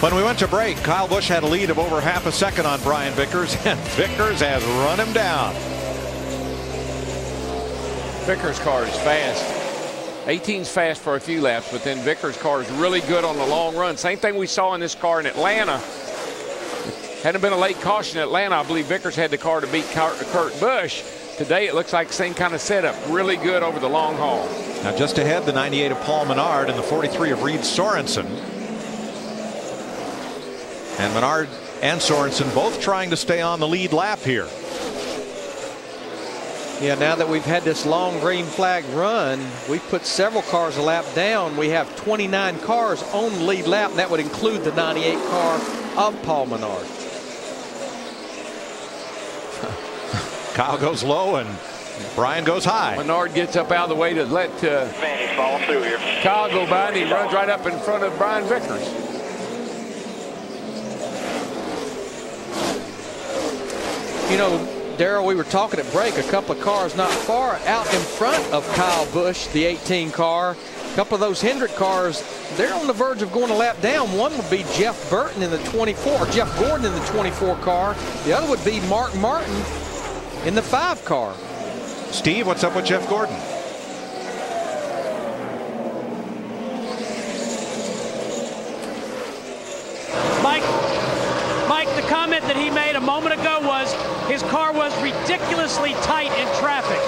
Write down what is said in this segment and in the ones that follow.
When we went to break, Kyle Busch had a lead of over half a second on Brian Vickers, and Vickers has run him down. Vickers' car is fast. 18's fast for a few laps, but then Vickers' car is really good on the long run. Same thing we saw in this car in Atlanta. Hadn't been a late caution in Atlanta. I believe Vickers had the car to beat Kurt Busch. Today it looks like the same kind of setup. Really good over the long haul. Now just ahead, the 98 of Paul Menard and the 43 of Reed Sorensen. And Menard and Sorensen both trying to stay on the lead lap here. Yeah, now that we've had this long green flag run, we've put several cars a lap down. We have 29 cars on the lead lap, and that would include the 98 car of Paul Menard. Kyle goes low and Brian goes high. Menard gets up out of the way to let fall through here. Kyle go by, and he runs right up in front of Brian Vickers. You know, Darrell, we were talking at break, a couple of cars not far out in front of Kyle Busch, the 18 car. A couple of those Hendrick cars, they're on the verge of going a lap down. One would be Jeff Burton in the 24, or Jeff Gordon in the 24 car. The other would be Mark Martin in the 5 car. Steve, what's up with Jeff Gordon? Mike, the comment that he made a moment ago was his car was ridiculously tight in traffic.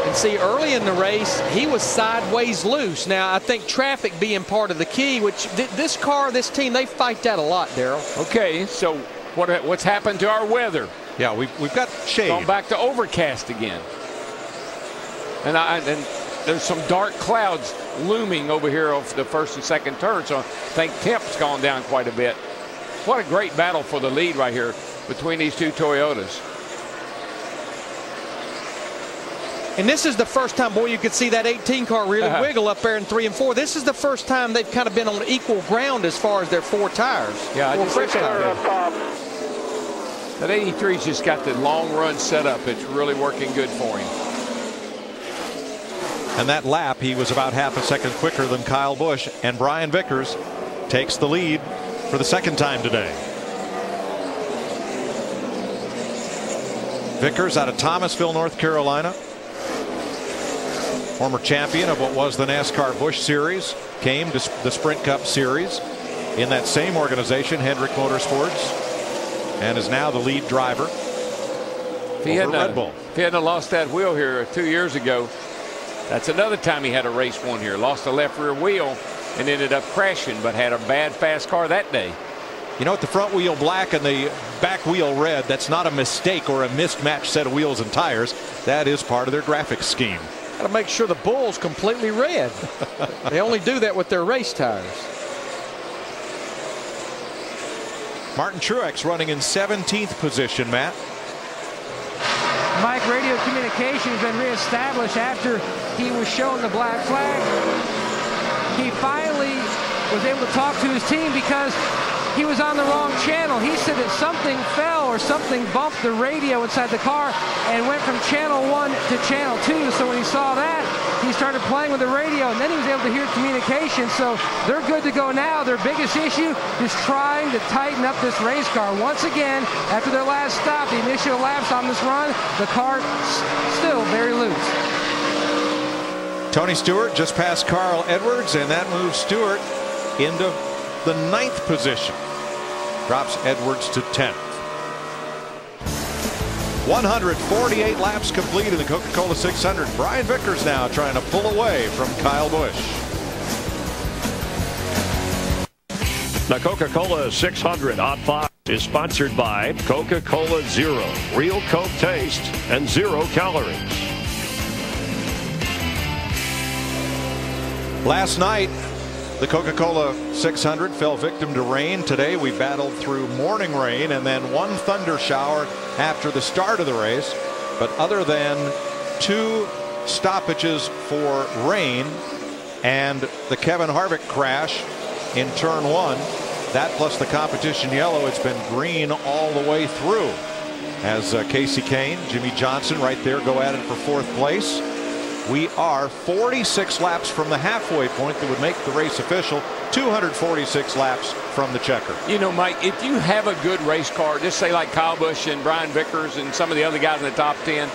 And see, early in the race, he was sideways loose. Now, I think traffic being part of the key, which this car, this team, they fight that a lot, Darrell. Okay, so what's happened to our weather? Yeah, we've got shade. Going back to overcast again. And there's some dark clouds looming over here off the first and second turn, so I think temp's gone down quite a bit. What a great battle for the lead right here between these two Toyotas. And this is the first time, boy, you could see that 18 car really wiggle up there in 3 and 4. This is the first time they've kind of been on equal ground as far as their 4 tires. Yeah, I just fresh tires. That 83's just got the long run set up. It's really working good for him. And that lap, he was about half a second quicker than Kyle Busch, and Brian Vickers takes the lead for the second time today. Vickers out of Thomasville, North Carolina. Former champion of what was the NASCAR Busch Series, came to the Sprint Cup Series in that same organization, Hendrick Motorsports, and is now the lead driver over Red Bull. If he hadn't lost that wheel here 2 years ago, that's another time he had a race won here. Lost the left rear wheel and ended up crashing, but had a bad fast car that day. You know, with the front wheel black and the back wheel red, that's not a mistake or a mismatched set of wheels and tires. That is part of their graphics scheme. Got to make sure the bull's completely red. They only do that with their race tires. Martin Truex running in 17th position, Matt. Mike, radio communication has been reestablished after he was shown the black flag. He finally was able to talk to his team because he was on the wrong channel. He said that something fell or something bumped the radio inside the car and went from channel 1 to channel 2. So when he saw that, he started playing with the radio, and then he was able to hear communication. So they're good to go now. Their biggest issue is trying to tighten up this race car. Once again, after their last stop, the initial laps on this run, the car still very loose. Tony Stewart just passed Carl Edwards, and that moves Stewart into the 9th position. Drops Edwards to 10th. 148 laps complete in the Coca-Cola 600. Brian Vickers now trying to pull away from Kyle Busch. The Coca-Cola 600 Hot 5 is sponsored by Coca-Cola Zero. Real Coke taste and 0 calories. Last night, the Coca-Cola 600 fell victim to rain. Today we battled through morning rain and then one thunder shower after the start of the race. But other than 2 stoppages for rain and the Kevin Harvick crash in turn 1, that plus the competition yellow, it's been green all the way through. As Casey Kane, Jimmy Johnson right there go at it for 4th place. We are 46 laps from the halfway point that would make the race official. 246 laps from the checker. You know, Mike, if you have a good race car, just say like Kyle Busch and Brian Vickers and some of the other guys in the top 10,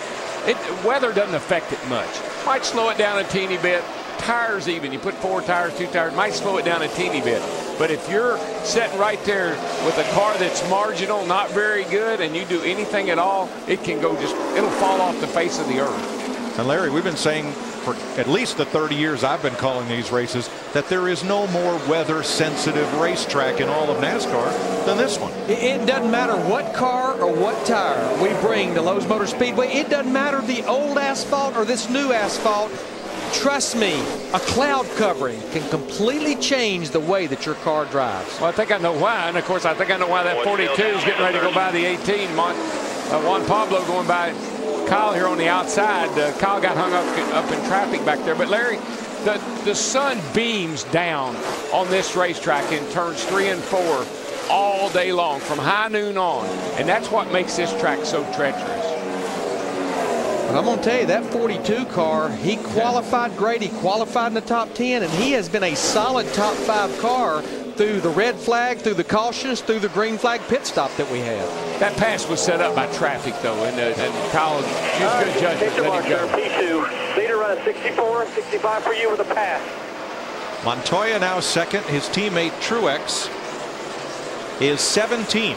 weather doesn't affect it much. Might slow it down a teeny bit. Tires even, you put 4 tires, 2 tires, might slow it down a teeny bit. But if you're sitting right there with a car that's marginal, not very good, and you do anything at all, it can go it'll fall off the face of the earth. And Larry, we've been saying for at least the 30 years I've been calling these races that there is no more weather sensitive racetrack in all of NASCAR than this one. It doesn't matter what car or what tire we bring to Lowe's Motor Speedway. It doesn't matter the old asphalt or this new asphalt. Trust me, a cloud covering can completely change the way that your car drives. Well, I think I know why, and of course I think I know why that 42 is getting ready to go by the 18. Juan Pablo going by Kyle here on the outside. Kyle got hung up in traffic back there. But Larry, the sun beams down on this racetrack in turns 3 and 4 all day long from high noon on, and that's what makes this track so treacherous. But I'm going to tell you, that 42 car, he qualified great. He qualified in the top 10, and he has been a solid top 5 car through the red flag, through the cautions, through the green flag pit stop that we had. That pass was set up by traffic, though, and Kyle used good judgment. Let him go. P2, leader running 64, 65 for you with a pass. Montoya now second. His teammate Truex is 17th.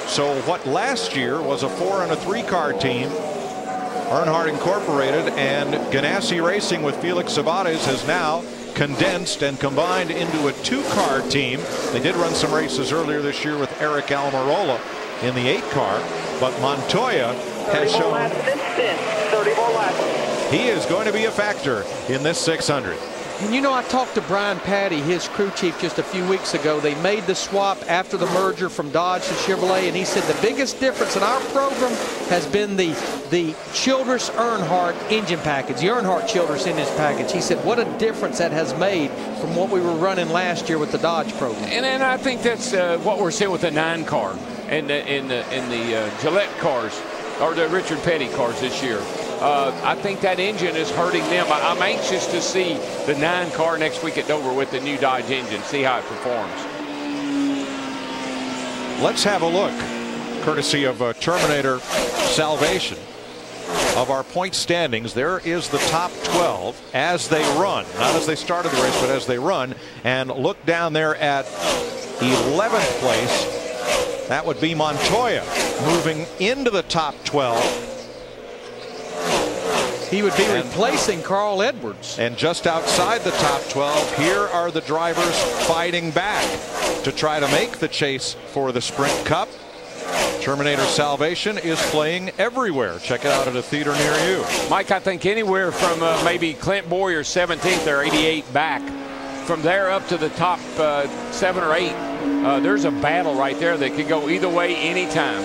So what last year was a 4 and a 3 car team, Earnhardt Incorporated and Ganassi Racing with Felix Sabates has now condensed and combined into a 2-car team. They did run some races earlier this year with Eric Almirola in the 8 car, but Montoya has shown 34 laps. he is going to be a factor in this 600. And you know, I talked to Brian Patty, his crew chief, just a few weeks ago. They made the swap after the merger from Dodge to Chevrolet, and he said the biggest difference in our program has been the Childress Earnhardt engine package, the Earnhardt Childress engine package. He said what a difference that has made from what we were running last year with the Dodge program. And I think that's what we're seeing with the 9 car and the Gillette cars, or the Richard Petty cars this year. I think that engine is hurting them. I'm anxious to see the 9 car next week at Dover with the new Dodge engine, see how it performs. Let's have a look, courtesy of Terminator Salvation, of our point standings. There is the top 12 as they run, not as they started the race, but as they run. And look down there at 11th place. That would be Montoya moving into the top 12. He would be replacing Carl Edwards. And just outside the top 12, here are the drivers fighting back to try to make the chase for the Sprint Cup. Terminator Salvation is playing everywhere. Check it out at a theater near you. Mike, I think anywhere from maybe Clint Boyer 17th or 88 back, from there up to the top 7 or 8, there's a battle right there that could go either way anytime.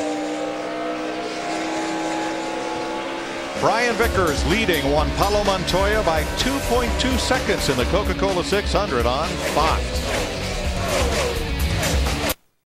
Brian Vickers leading Juan Pablo Montoya by 2.2 seconds in the Coca-Cola 600 on Fox.